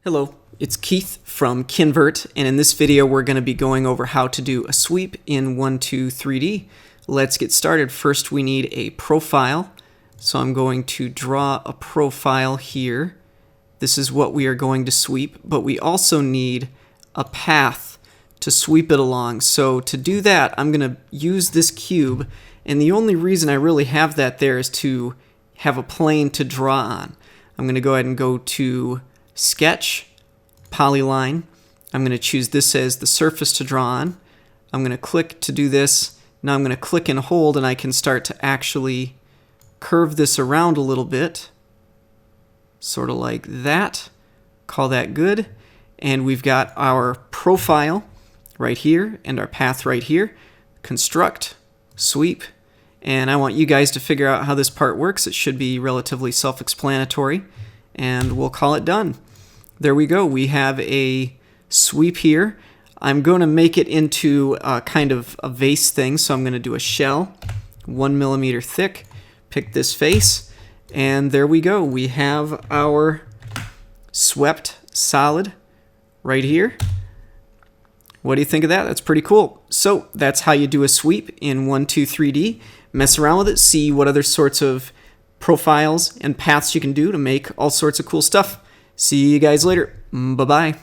Hello, it's Keith from Kinvert, and in this video we're going to be going over how to do a sweep in 1-2-3D. Let's get started. First we need a profile, so I'm going to draw a profile here. This is what we are going to sweep, but we also need a path to sweep it along. So to do that I'm going to use this cube, and the only reason I really have that there is to have a plane to draw on. I'm going to go ahead and go to Sketch, Polyline. I'm going to choose this as the surface to draw on. I'm going to click to do this. Now I'm going to click and hold, and I can start to actually curve this around a little bit, sort of like that. Call that good. And we've got our profile right here and our path right here. Construct, sweep, and I want you guys to figure out how this part works. It should be relatively self-explanatory, and we'll call it done. There we go. We have a sweep here. I'm going to make it into a kind of a vase thing, so I'm going to do a shell, 1 millimeter thick, pick this face, and there we go. We have our swept solid right here. What do you think of that? That's pretty cool. So that's how you do a sweep in 1-2-3D. Mess around with it, see what other sorts of profiles and paths you can do to make all sorts of cool stuff. See you guys later. Bye-bye.